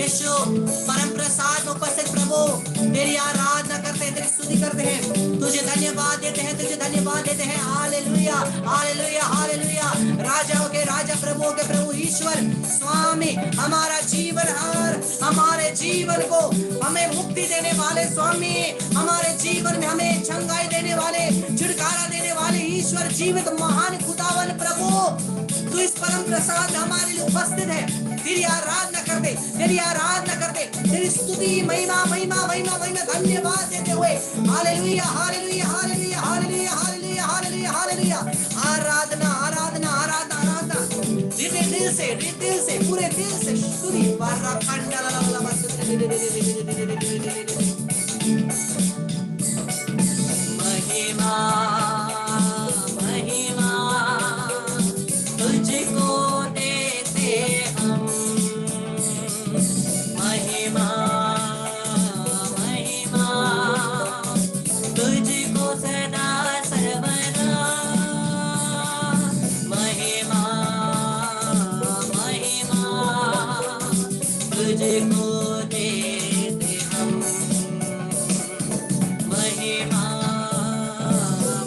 यीशु परम प्रसाद में उपस्थित प्रभु तेरी आराधना करते हैं, तेरी स्तुति करते हैं, तुझे धन्यवाद देते हैं, तुझे धन्यवाद देते हैं। Hallelujah hallelujah hallelujah. राजाओं के राजा प्रभुओं के प्रभु ईश्वर स्वामी हमारा जीवनहार, हमारे जीवन को हमें मुक्ति देने वाले स्वामी, हमारे जीवन में हमें चंगाई देने वाले, छुटकारा देने वाले ईश्वर जीवित महान खुदावन प्रभु, तू इस परम प्रसाद हमारे लिए उपस्थित है। तेरी आराधना करते, तेरी आराधना करते, तेरी स्तुति महिमा महिमा महिमा महिमा धन्यवाद देते हुए hallelujah hallelujah hallelujah hallelujah hallelujah hallelujah hallelujah. आराधना आराधना आराधना आराधना दिल से पूरे दिल से स्तुति महिमा महिमा तुझको देते हम, महिमा महिमा तुझको सदा सर्वदा, महिमा महिमा तुझको देते हम, महिमा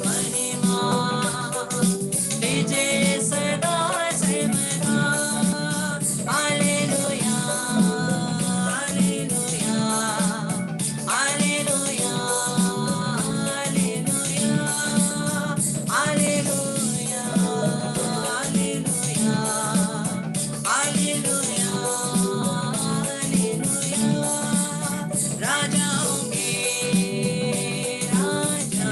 महिमा तुझे सदा सर्वदा। Hallelujah hallelujah hallelujah hallelujah hallelujah hallelujah hallelujah hallelujah. राजाओं के राजा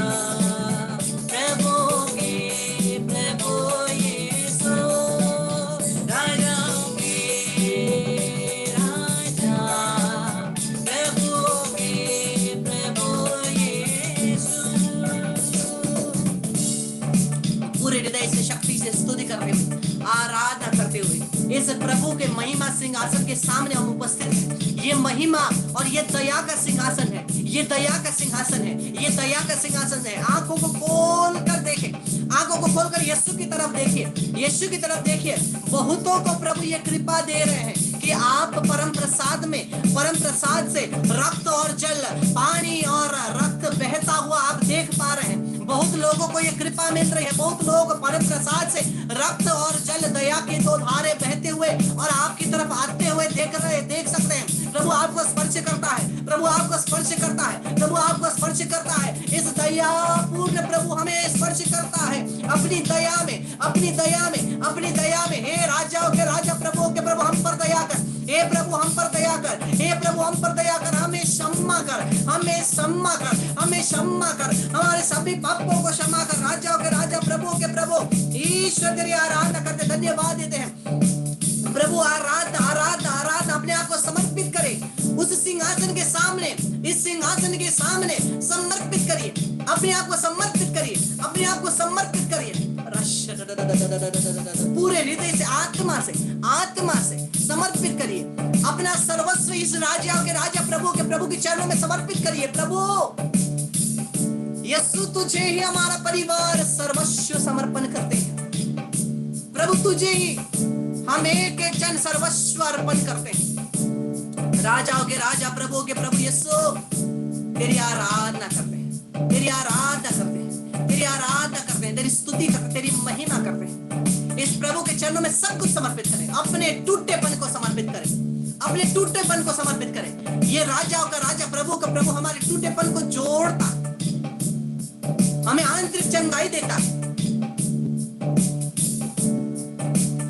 प्रभुओं के प्रभु यीशु, राजाओं के राजा प्रभुओं के प्रभु यीशु। पूरे हृदय से शक्ति से स्तुति करते हुए, आराधना करते हुए इस प्रभु के महिमा सिंहासन के सामने हम उपस्थित हैं। ये महिमा और ये दया का सिंहासन है, ये दया का सिंहासन है, ये दया का सिंहासन है। आंखों को खोल कर देखें, आंखों को खोलकर यीशु की तरफ देखिए, यीशु की तरफ देखिए। बहुतों को प्रभु ये कृपा दे रहे हैं कि आप परम प्रसाद में, परम प्रसाद से रक्त और जल, पानी और रक्त बहता हुआ आप देख पा रहे हैं। बहुत लोगों को ये कृपा मिल रही है, बहुत लोग परम प्रसाद से रक्त और जल दया के दो धारे बहते हुए और आपकी तरफ आते हुए देख सकते हैं। प्रभु आपको स्पर्श करता है, प्रभु आपको स्पर्श करता है, प्रभु आपको स्पर्श करता है। इस दया पूर्ण प्रभु हमें स्पर्श करता है अपनी दया में, अपनी दया में, अपनी दया में। हे राजाओं के राजा प्रभुओं के प्रभु हम पर दया कर, हे प्रभु हम पर दया कर, हे प्रभु हम पर दया कर, हमें क्षमा कर, हमें क्षमा कर, हमें क्षमा कर, हमारे सभी पापों को क्षमा कर। राजाओं के राजा प्रभुओं के प्रभु ईश्वर तेरी आराधना करते, धन्यवाद देते हैं प्रभु। आराधना आराधना आराधना अपने आप को समर्पित करें उस सिंहासन के सामने, इस सिंहासन के सामने समर्पित करिए, अपने आप को समर्पित करिए, अपने आप को समर्पित करिए पूरे हृदय से, आत्मा से समर्पित करिए। अपना सर्वस्व इस राजाओं के राजा प्रभु के प्रभु के चरणों में समर्पित करिए। प्रभु यीशु तुझे ही हमारा परिवार सर्वस्व समर्पण करते हैं प्रभु, तुझे ही हम एक एक जन सर्वस्व अर्पण करते हैं। राजाओं के राजा प्रभु के प्रभु यीशु तेरी आराधना करते हैं, तेरी आराधना करते हैं, तेरी आराधना करते हैं, तेरी स्तुति करते हैं, तेरी महिमा करते हैं। इस प्रभु के चरणों में सब कुछ समर्पित करें, अपने टूटेपन को समर्पित करें, अपने टूटेपन को समर्पित करें। ये राजाओं का राजा प्रभु का प्रभु हमारे टूटेपन को जोड़ता, हमें आंतरिक चंगाई देता है।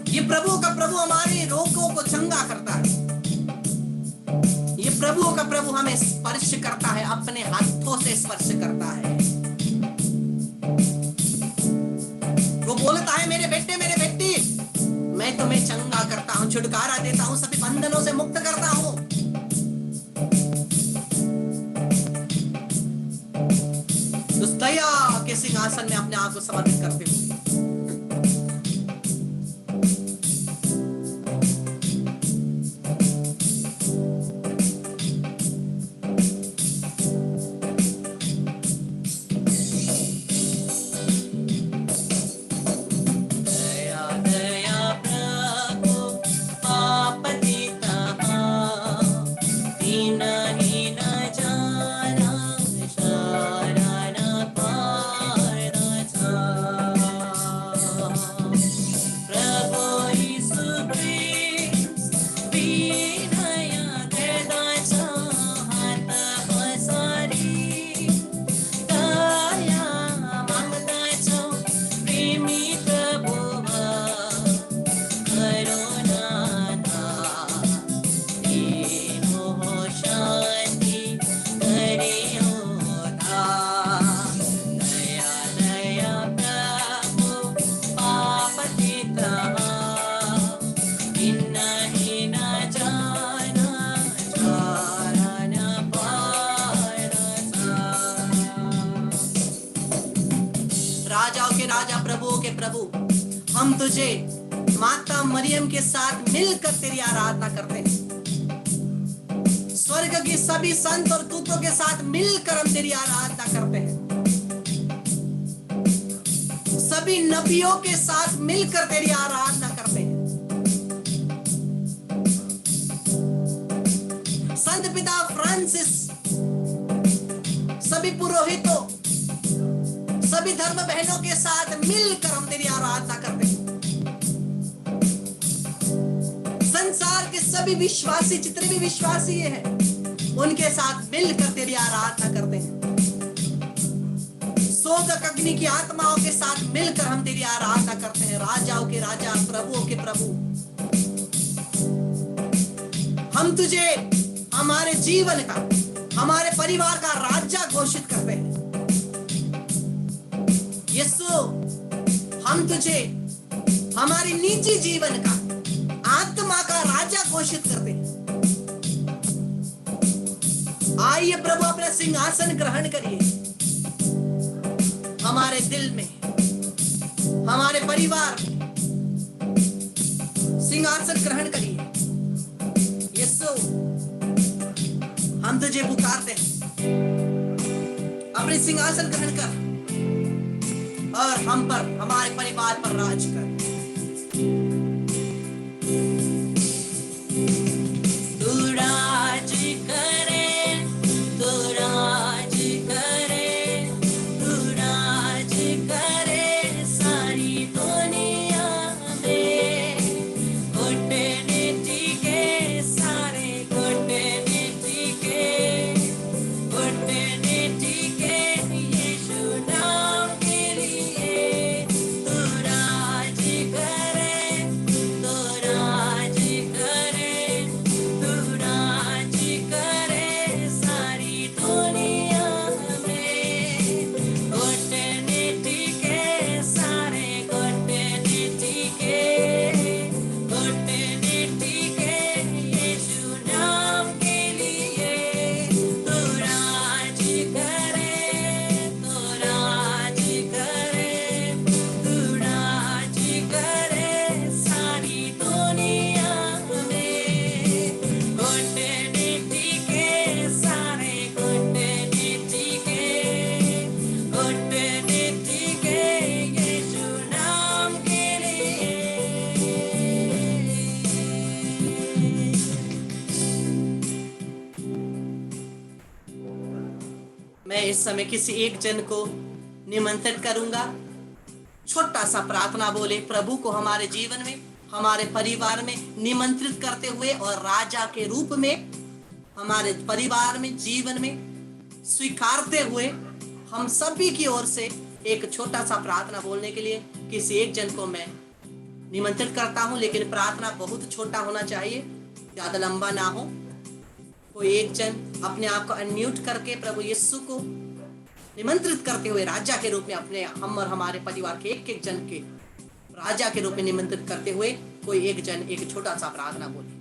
ये प्रभु का प्रभु हमारे रोगों को चंगा करता है। ये प्रभु का प्रभु हमें स्पर्श करता है, अपने हाथों से स्पर्श करता है। वो बोलता है मेरे बेटे मेरे बेटी, मैं तुम्हें चंगा करता हूं, छुटकारा देता हूं, सभी बंधनों से मुक्त करता हूं। उस दया के सिंहासन में अपने आप को समर्पित करते हुए दया दया प्रभु आप देता राजाओं के राजा, प्रभुओं के प्रभु, हम तुझे माता मरियम के साथ मिलकर तेरी आराधना करते हैं। स्वर्ग की सभी संत और दूतों के साथ मिलकर हम तेरी आराधना करते हैं। सभी नबियों के साथ मिलकर तेरी आराधना करते हैं। संत पिता फ्रांसिस, सभी पुरोहितों, सभी धर्म बहनों के साथ मिलकर हम तेरी आराधना करते हैं। संसार के सभी विश्वासी, जितने भी विश्वासी हैं, उनके साथ मिलकर तेरी आराधना करते हैं। शोधक अग्नि की आत्माओं के साथ मिलकर हम तेरी आराधना करते हैं। राजाओं के राजा, प्रभुओं के प्रभु, हम तुझे हमारे जीवन का, हमारे परिवार का राजा घोषित करते हैं। यीशु, हम तुझे हमारे निजी जीवन का, आत्मा का राजा घोषित करते हैं। आइए प्रभु, अपना सिंहासन ग्रहण करिए हमारे दिल में, हमारे परिवार में सिंहासन ग्रहण करिए। यीशु, हम तुझे पुकारते हैं, अपने सिंहासन ग्रहण कर और हम पर, हमारे परिवार पर राज कर। मैं इस समय किसी एक जन को निमंत्रित करूंगा, छोटा सा प्रार्थना बोले, प्रभु को हमारे जीवन में, हमारे परिवार में निमंत्रित करते हुए और राजा के रूप में हमारे परिवार में, जीवन में स्वीकारते हुए हम सभी की ओर से एक छोटा सा प्रार्थना बोलने के लिए किसी एक जन को मैं निमंत्रित करता हूं। लेकिन प्रार्थना बहुत छोटा होना चाहिए, ज्यादा लंबा ना हो। कोई एक जन अपने आप को अनम्यूट करके प्रभु यीशु को निमंत्रित करते हुए राजा के रूप में अपने, हम और हमारे परिवार के एक एक जन के राजा के रूप में निमंत्रित करते हुए कोई एक जन एक छोटा सा प्रार्थना बोले।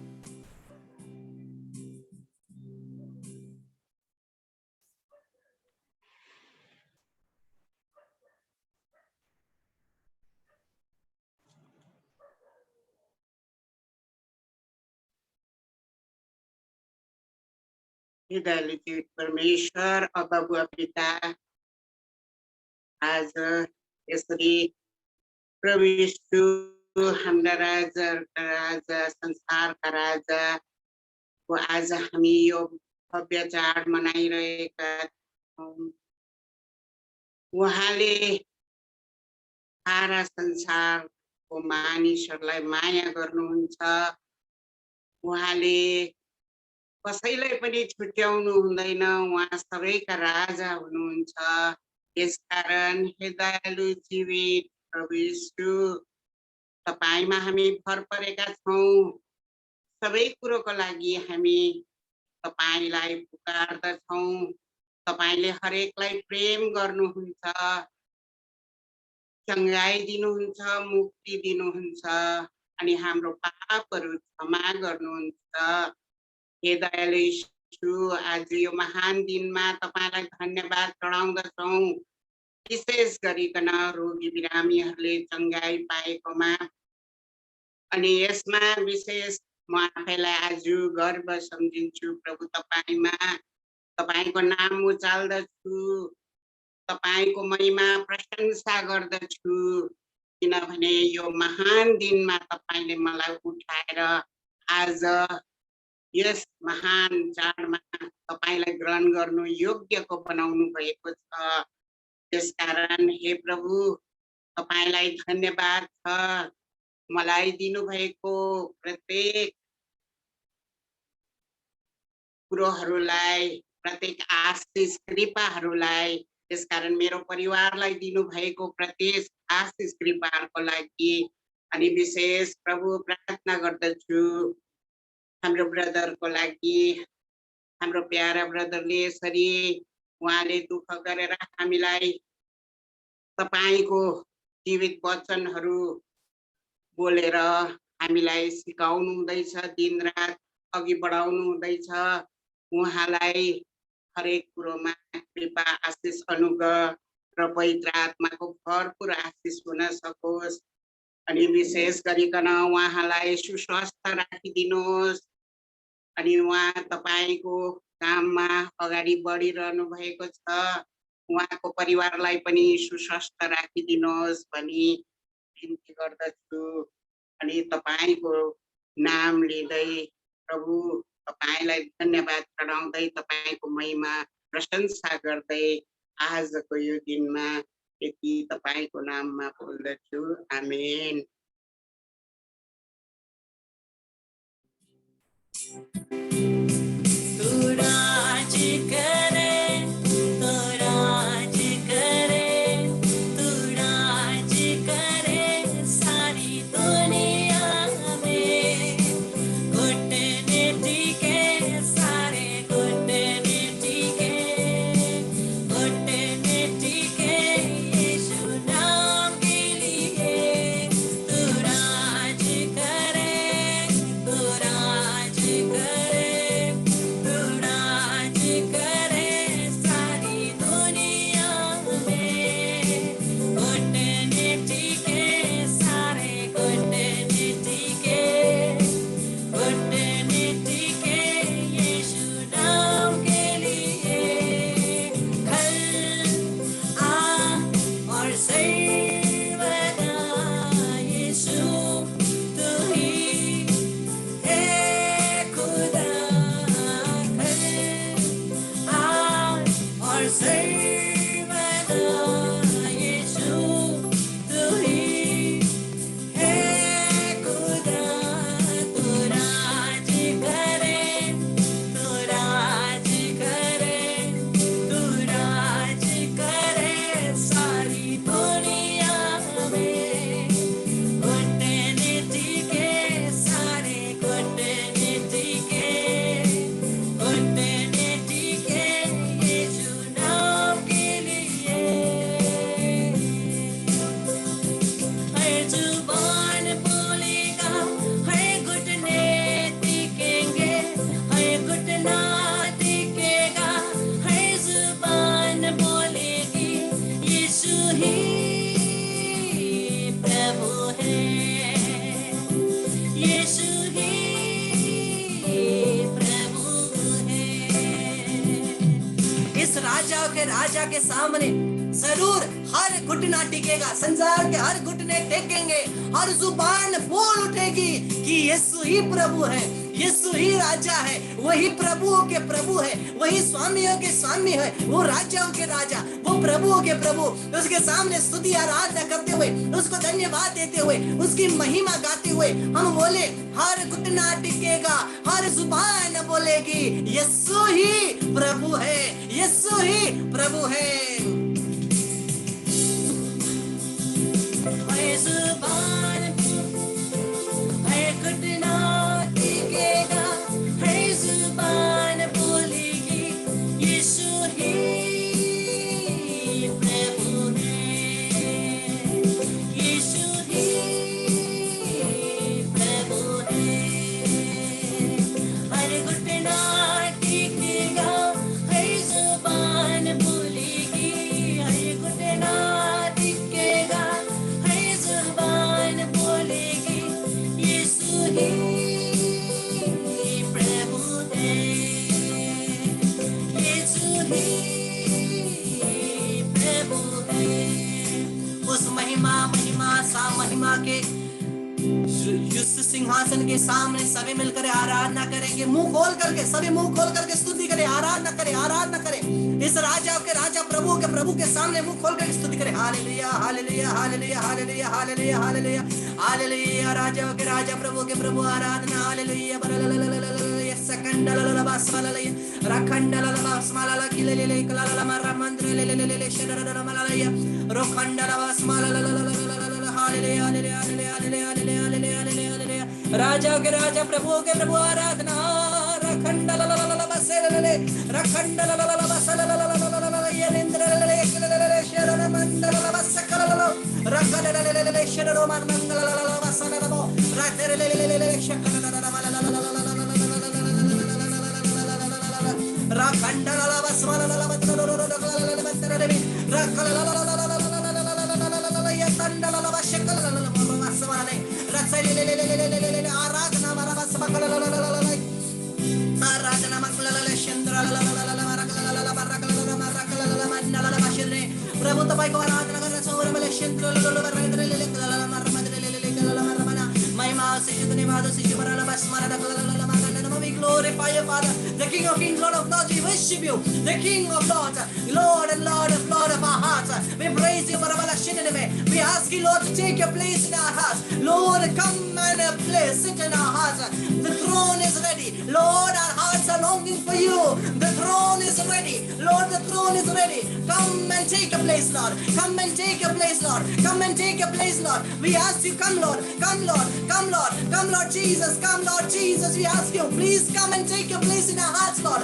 हृदयले परमेश्वर अब्बा बुवा पिता, आज यसरी प्रभु यीशु हाम्रा राजा संसारका राजा को आज हामी यो भव्य चाड मनाइरहेका छौँ। उहाँले सारा संसारको मानिसहरूलाई माया गर्नुहुन्छ। उहाँले कसैलाई पनि छुट्याउनु हुँदैन, उहाँ सबैका राजा हुनुहुन्छ। यसकारण हे दयालु जीवित प्रभु यीशु, तपाईमा हामी भर परेका छौँ। सबै कुरोको लागि हामी तपाईलाई पुकार्दछौँ। तपाईले हरेकलाई प्रेम गर्नुहुन्छ, चङ्गाई दिनुहुन्छ, मुक्ति दिनुहुन्छ अनि हाम्रो पापहरू क्षमा गर्नुहुन्छ। हे दयालु यीशु, आज यो महान दिनमा तपाईलाई धन्यवाद चढाउँदछौँ। विशेष गरिकन रोगी बिरामीहरूले चङ्गाई पाएकोमा अनि यसमा विशेष म आफैलाई आज गर्व सम्झिन्छु प्रभु तपाईँमा। तपाईँको नाम उचाल्दछु, तपाईँको महिमा प्रशंसा गर्दछु, किनभने यो महान दिनमा तपाईँले मलाई उठाएर आज यस महान चाडमा तपाईँलाई ग्रहण गर्नु योग्यको बनाउनु भएको छ। त्यसकारण हे प्रभु तपाईँलाई धन्यवाद छ। मलाई दिनुभएको प्रत्येक कुरोहरूलाई, प्रत्येक आशिष कृपाहरूलाई, त्यसकारण मेरो परिवारलाई दिनुभएको प्रत्येक आशिष कृपाहरूको लागि अनि विशेष प्रभु प्रार्थना गर्दछु हाम्रो ब्रदरको लागि। हाम्रो प्यारा ब्रदरले यसरी उहाँले दुःख गरेर हामीलाई तपाईँको जीवित वचनहरू बोलेर हामीलाई सिकाउनु हुँदैछ, दिनरात अघि बढाउनु हुँदैछ। उहाँलाई हरेक कुरोमा कृपा, आशिष, अनुग्रह र पवित्र आत्माको भरपुर आशिष हुन सकोस्। अनि विशेष गरिकन उहाँलाई सुस्वस्थ राखिदिनुहोस्। अनि उहाँ तपाईँको काममा अगाडि बढिरहनु भएको छ। उहाँको परिवारलाई पनि सुस्वस्थ राखिदिनुहोस् भनी बिन्ती गर्दछु। अनि तपाईँको नाम लिँदै प्रभु तपाईँलाई धन्यवाद चढाउँदै तपाईँको महिमा प्रशंसा गर्दै आजको यो दिनमा यति तपाईँको नाममा बोल्दछु। आमेन। राजा के सामने जरूर हर घुटना टिकेगा, संसार के हर घुटने टेकेंगे, हर जुबान बोल उठेगी कि यीशु ही प्रभु है, यीशु ही राजा है, वही प्रभुओं के प्रभु है, वही स्वामियों के स्वामी है, वो राजाओं के राजा, वो प्रभुओं के प्रभु। उसके सामने स्तुति आराधना करते हुए, उसको धन्यवाद देते हुए, उसकी महिमा गाते हुए हम बोले हर घुटना टिकेगा, हर जुबान बोलेगी यीशु ही प्रभु है, यीशु ही प्रभु है। हर जुबान, हर घुटना टिकेगा, हर जुबान बोलेगी यीशु ही प्रभु है, यीशु ही प्रभु है। हर घुटना टिकेगा, हर जुबान बोलेगी, हर घुटना उस महिमा सा महिमा के उस सिंहासन के सामने सभी मिलकर आराधना करेंगे। मुंह खोल करके स्तुति करें, आराधना करें। इस राजा के राजा, प्रभु के सामने मुंह खोल कर स्तुति करें। Hallelujah hallelujah hallelujah hallelujah hallelujah hallelujah hallelujah. राजा के राजा, प्रभु के प्रभु, आराधना। हालेलुया सकंडलला बासमललया रखंडलला बासमलला किलेले कललला मरमंद्र लेलेले शरररला मललया रोखंडलला बासमललला hallelujah hallelujah hallelujah hallelujah hallelujah. राजा के राजा, प्रभु के प्रभु, आराधना। रखंडलला बासलले रखंडलला बासललला येलेंद्रले किलेले शररमंडलला बासकललला रखंडलले शररमंडलला बासललला रातेलेले शकललला मललला Rakandala basmalala battalala battalala rakalala yatandala bashakalala basmale rasalele aradna marabasmakalala aradna makalala shandrala marakalala barakalala marakalala mandala bashire प्रभु तपाईको आराधना गर्न सौरमले सन्द्रला बरदले कलला मरमदले कलला मरमना महिमा सिजुने मादो सिजुबरला basmala कलला magana we glorify you, Father, the King of Kings, Lord of Lords. We worship you, the King of Lords, Lord and Lord of our hearts. We praise you, we ask you, Lord, to take your place in our hearts. Lord, come and sit in our hearts. The throne is ready, Lord. Our hearts are longing for you. The throne is ready, Lord. The throne is ready. Come and take your place, Lord. Come and take your place, Lord. Come and take your place, Lord. We ask you, come, Lord. Come, Lord. Come, Lord. Come, Lord Jesus. Come, Lord Jesus. We ask you, please come and take your place in our hearts, Lord.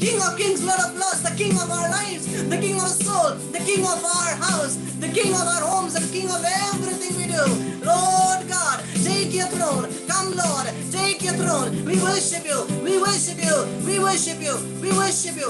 King of Kings, Lord of Lords, the King of our lives, the King of soul, the King of our house, the King of our homes, the King of everything we do. Lord God, take your throne. Come, Lord, take your throne. We worship you. We worship you. We worship you. We worship you.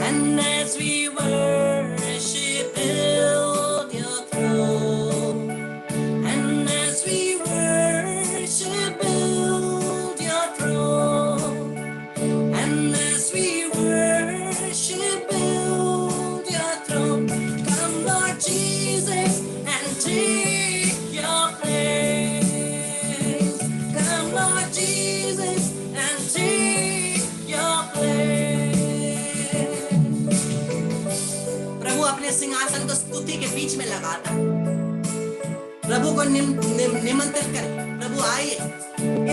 And as we worship, build your throne. And as we worship, build your throne. And as we worship, build your throne. Come, Lord Jesus, and take your place. Come, Lord Jesus, and take your place. प्रभु अपने सिंहासन को स्तुति के बीच में लगाता है। प्रभु को निमंत्रित करें। प्रभु आइए,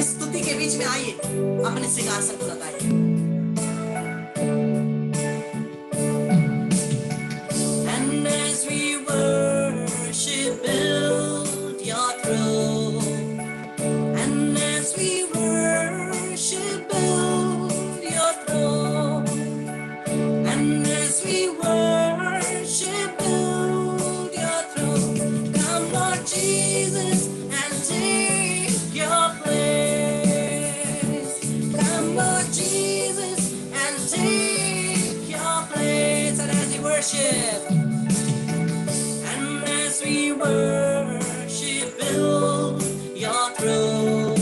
इस स्तुति के बीच में आइए, अपने सिंहासन को लगाइए। And as we worship, build your throne. And as we worship, build your throne. And as we worship, build your throne. Come, Lord Jesus, and take your place. Come, Lord Jesus, and take your place. And as we worship, build your throne.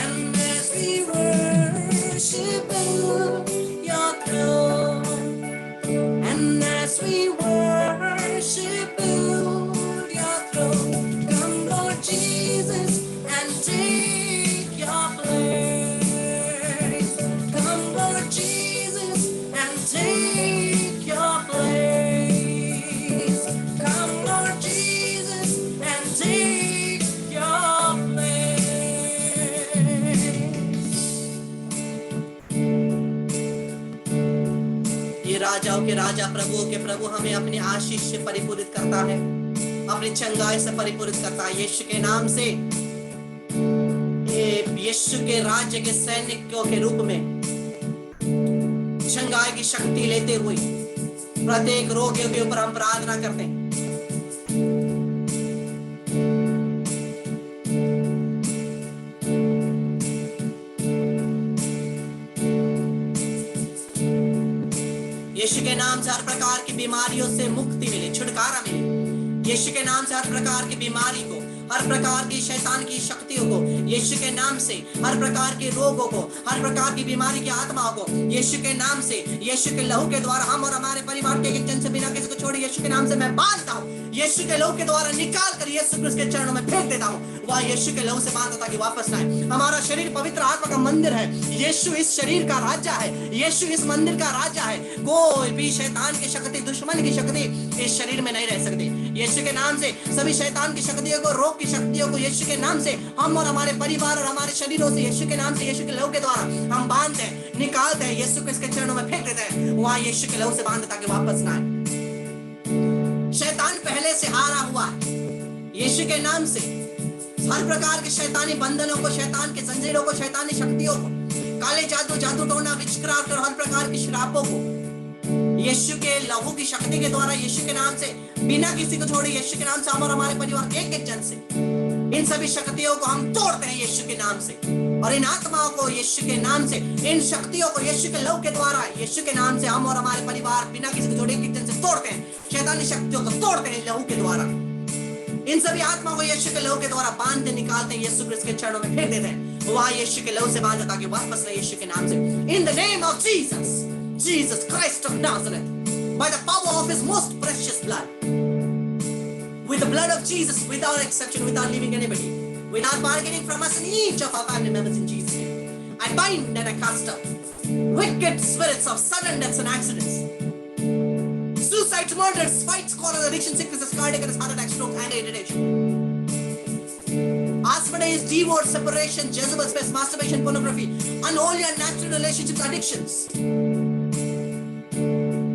And as we worship, build your throne. And as we worship, build your throne. Come, Lord Jesus, and take your place. Come, Lord Jesus, and take your place. Come, Lord Jesus, and take your place. ये राजाओं के राजा, प्रभु के प्रभु हमें अपनी आशीष से परिपूरित करता है, अपनी चंगाई से परिपूरित करता है। यीशु के नाम से, यीशु के राज्य के सैनिकों के रूप में चंगाई की शक्ति लेते हुए प्रत्येक रोगियों के ऊपर हम प्रार्थना करते हैं। यीशु के नाम से हर प्रकार की बीमारियों से मुक्ति मिले, छुटकारा मिले। यीशु के नाम से हर प्रकार की बीमारी को, हर प्रकार की शैतान की शक्तियों को, यीशु के नाम से हर प्रकार के रोगों को, हर प्रकार की बीमारी की आत्माओं को यीशु के नाम से, यीशु के लहू के द्वारा हम और हमारे परिवार के एक जन से बिना किसी को छोड़े यीशु के नाम से मैं बांधता हूँ। यीशु के लहू के द्वारा निकाल कर यीशु क्रिस्त के चरणों में फेंक देता हूँ। वह यीशु के लहू से बांधता ताकि वापस आए। हमारा शरीर पवित्र आत्मा का मंदिर है। यीशु इस शरीर का राजा है। यीशु इस मंदिर का राजा है। कोई भी शैतान की शक्ति, दुश्मन की शक्ति इस शरीर में नहीं रह सकती। यीशु के नाम से सभी शैतान की शक्तियों को, रोग की शक्तियों को यीशु के नाम से हम और हमारे परिवार और हमारे शरीरों से यीशु के नाम से, यीशु के लहू के द्वारा हम बांधते हैं, निकालते हैं, यीशु क्रिस्त के चरणों में फेंक देते हैं। वहां यीशु के लहू से बांधते ताकि वापस ना आए। शैतान पहले से हारा हुआ है। यीशु के नाम से हर प्रकार के शैतानी बंधनों को, शैतान के जंजीरों को, शैतानी शक्तियों को, काले जादू, जादू टोना, विचक्राफ्ट और हर प्रकार की श्रापों को यीशु के लहू की शक्ति के द्वारा, यीशु के नाम से बिना किसी को छोड़े, यीशु के नाम से हम और हमारे परिवार के एक एक जन से इन सभी शक्तियों को हम तोड़ते हैं यीशु के नाम से। और इन आत्माओं को यीशु के नाम से, इन शक्तियों को यीशु के लहू के द्वारा, यीशु के नाम से हम और हमारे परिवार बिना किसी को छोड़े एक एक जन से तोड़ते हैं। शैतानी शक्तियों को तोड़ते हैं लहू के द्वारा। इन सभी आत्माओं को यीशु के लहू के द्वारा बांधते, निकालते हैं, यीशु क्रिस्त के चरणों में फेंक देते हैं। वहां यीशु के लहू से बांधते ताकि वापस रहे यीशु के नाम से। In the name of Jesus, Jesus Christ of Nazareth, by the power of his most precious blood, with the blood of Jesus, without exception, without leaving anybody, without bargaining from us and each of our family members in Jesus' name, I bind and I cast out wicked spirits of sudden deaths and accidents, suicides, murders, fights, quarrels, addiction, sicknesses, cardiac arrest, heart attack, stroke, and irritation. Asmodeus, divorce, separation, Jezebel space, masturbation, pornography, unholy and natural relationships, addictions.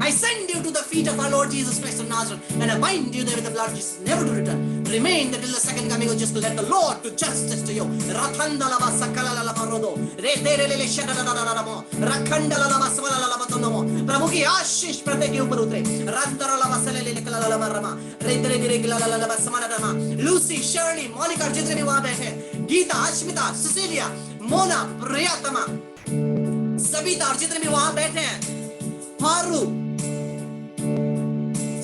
I send you to the feet of our Lord Jesus Christ of Nazareth, and I bind you there with the blood of Jesus, never to return. Remain there till the second coming of Jesus, to let the Lord do justice to you. Rathandalava sakalalava rodo, reterelele shadadadadadamo, rakhandalava swalalava tonomo. प्रभु की आशीष प्रत्येक के ऊपर उतरे। रंतरलवा सलेले कलालवा Rama, रेतरेदिरेगलालवा समानरमा। Lucy, Shirley, Monika, जितने भी वहां बैठे, गीता, अश्मिता, सुशीलिया, मोना, प्रियतमा, सबिता और जितने भी वहां बैठे हैं, फारू,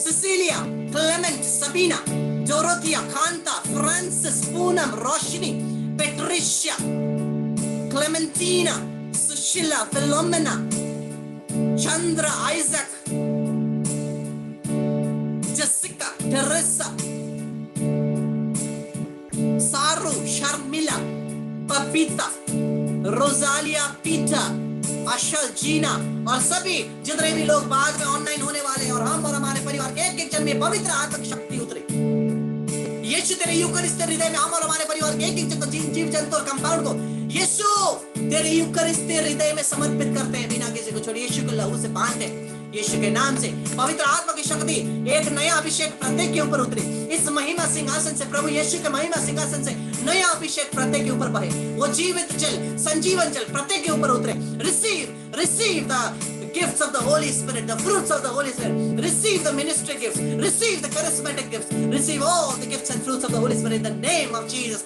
Cecilia, Clement, Sabina, Dorothea, Kanta, Francis, Poonam, Roshni, Patricia, Clementina, Sushila, Philomena, Chandra, Isaac, Jessica, Teresa, Saru, Sharmila, Papita, Rosalia, Peter, अशल, जीना और सभी जितने भी लोग बाद में ऑनलाइन होने वाले हैं, और हम और हमारे परिवार के एक एक जन में पवित्र आत्मा की शक्ति उतरे। यीशु तेरे यूकरिस्त हृदय में हम और हमारे परिवार के एक एक जन को, जीव जंतु और कंपाउंड को यीशु तेरे यूकरिस्त हृदय में समर्पित करते हैं, बिना किसी को छोड़े। यीशु को लहू से बांधते हैं। यीशु के नाम से पवित्र आत्मा की शक्ति, एक नया अभिषेक प्रत्येक के ऊपर उतरे। इस महिमा सिंहासन से, प्रभु यीशु के महिमा सिंहासन से नया अभिषेक प्रत्येक के ऊपर बहे। वो जीवित जल, संजीवन जल प्रत्येक के ऊपर उतरे। Receive the gifts of the Holy Spirit, the fruits of the Holy Spirit. Receive the ministry gifts, receive the charismatic gifts, receive all the gifts and fruits of the Holy Spirit in the name of Jesus,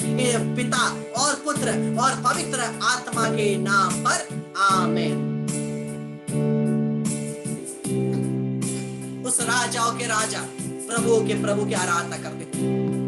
पिता और पुत्र और पवित्र आत्मा के नाम पर, आमीन। उस राजाओं के राजा, प्रभु के प्रभु की आराधना करते हैं।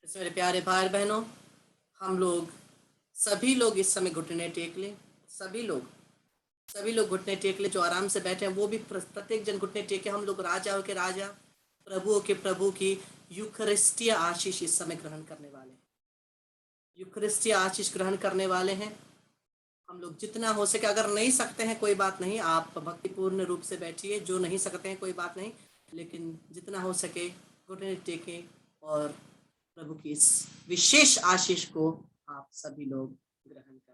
इसमें मेरे प्यारे भाई बहनों, हम लोग सभी लोग इस समय घुटने टेक लें। सभी लोग घुटने टेक ले, जो आराम से बैठे हैं वो भी प्रत्येक जन घुटने टेके। हम लोग राजाओं के राजा, प्रभुओं के प्रभु की यूखरिस्तीय आशीष इस समय ग्रहण करने वाले हैं। यूखरिस्तीय आशीष ग्रहण करने वाले हैं। हम लोग जितना हो सके, अगर नहीं सकते हैं कोई बात नहीं, आप भक्तिपूर्ण रूप से बैठिए। जो नहीं सकते हैं कोई बात नहीं, लेकिन जितना हो सके घुटने टेकें और प्रभु की इस विशेष आशीष को आप सभी लोग ग्रहण करें।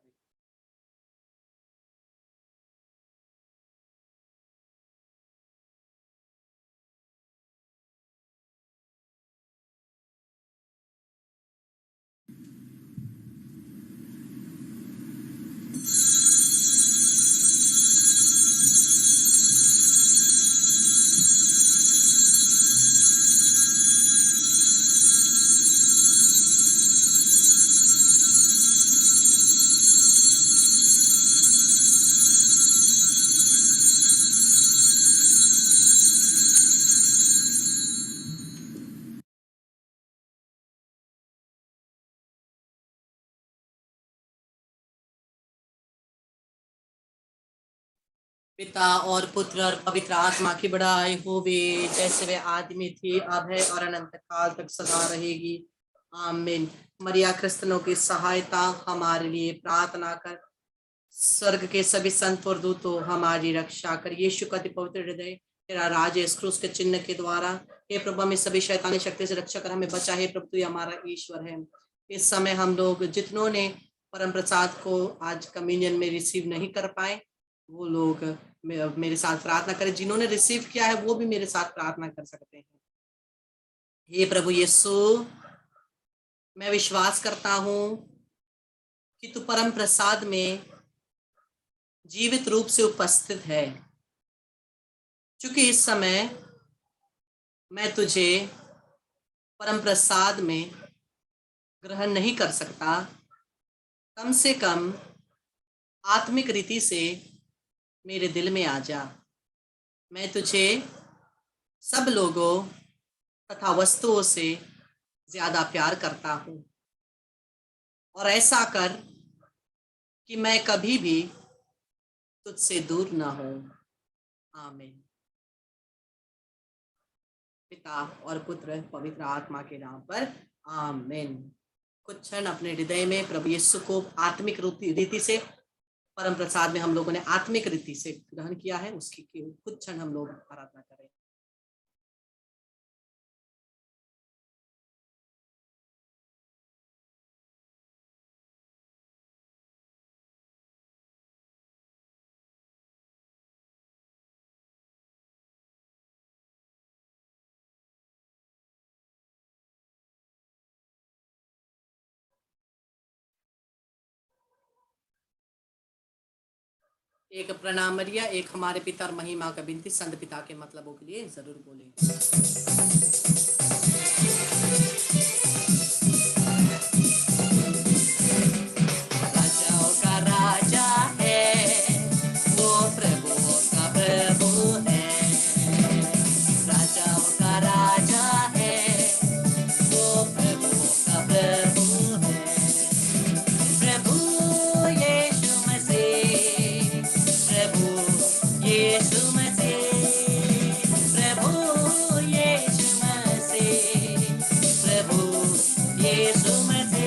पिता और पुत्र और पवित्र आत्मा की बड़ाई होवे, जैसे वे आदमी थी, अब है और अनंत काल तक सदा रहेगी। आमीन। मरिया क्रिस्तनों की सहायता हमारे लिए प्रार्थना कर। स्वर्ग के सभी संत और दूतों हमारी रक्षा कर। यीशु का अति पवित्र हृदय तेरा राज इस क्रूस के चिन्ह के द्वारा, हे प्रभु, हमें सभी शैतानी शक्ति से रक्षा कर, हमें बचा। हे प्रभु, तू हमारा ईश्वर है। इस समय हम लोग जितनों ने परम प्रसाद को आज कम्युनियन में रिसीव नहीं कर पाए, वो लोग मेरे साथ प्रार्थना करें। जिन्होंने रिसीव किया है वो भी मेरे साथ प्रार्थना कर सकते हैं। हे प्रभु यीशु, मैं विश्वास करता हूं कि तू परम प्रसाद में जीवित रूप से उपस्थित है। क्योंकि इस समय मैं तुझे परम प्रसाद में ग्रहण नहीं कर सकता, कम से कम आत्मिक रीति से मेरे दिल में आ जा। मैं तुझे सब लोगों तथा वस्तुओं से ज्यादा प्यार करता हूं, और ऐसा कर कि मैं कभी भी तुझसे दूर ना हो। आमीन। पिता और पुत्र पवित्र आत्मा के नाम पर आमीन। कुछ क्षण अपने हृदय में प्रभु यीशु को आत्मिक रीति से परम प्रसाद में हम लोगों ने आत्मिक रीति से ग्रहण किया है, उसकी कुछ क्षण हम लोग आराधना करें। एक प्रणाम मरिया, एक हमारे पिता और महिमा का बिनती संत पिता के मतलबों के लिए जरूर बोलें। राजाओं का राजा है, वो प्रभुओं का प्रभु है। राजाओं का राजा है, वो प्रभुओं का प्रभु है। प्रभु यीशु मसीह, प्रभु यीशु मसीह, प्रभु यीशु मसीह, प्रभु यीशु मसीह।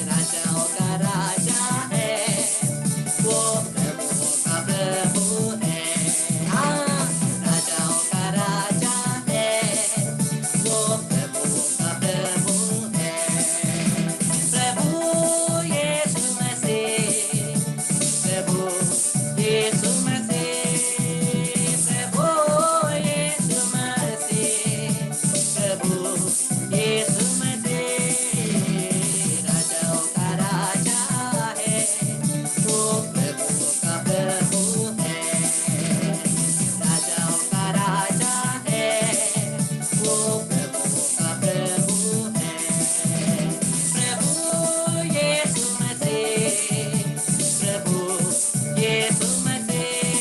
राजाओं का राजा है, वो प्रभुओं का प्रभु है। हाँ, राजाओं का राजा है, वो प्रभुओं का प्रभु है। प्रभु यीशु मसीह, प्रभु यीशु मसीह, प्रभु यीशु मसीह, प्रभु यीशु मसीह। राजाओं का राजा है, वो प्रभुओं का प्रभु है। राजाओं का राजा है, वो प्रभुओं का प्रभु है। प्रभु यीशु मसीह, प्रभु यीशु मसीह,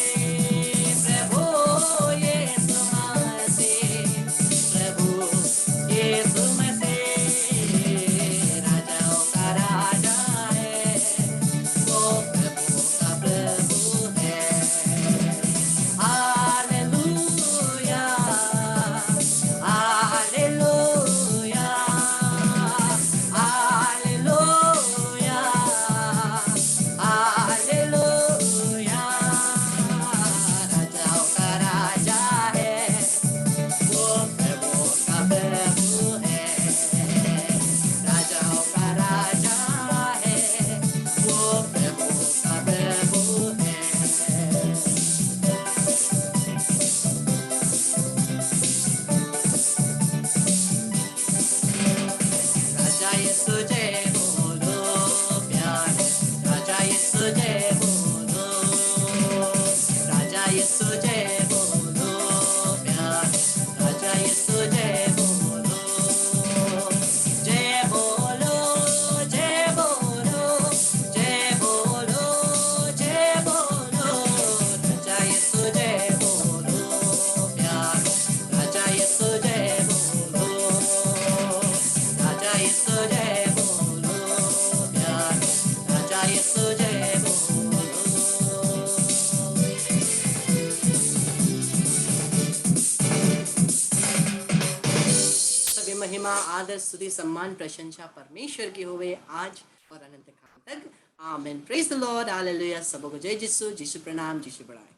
महिमा आदर स्तुति सम्मान प्रशंसा परमेश्वर की होवे आज और अनंत काल तक। Amen. Praise the lord, hallelujah. सबको जय यीशु, यीशु प्रणाम, यीशु बढ़ाए।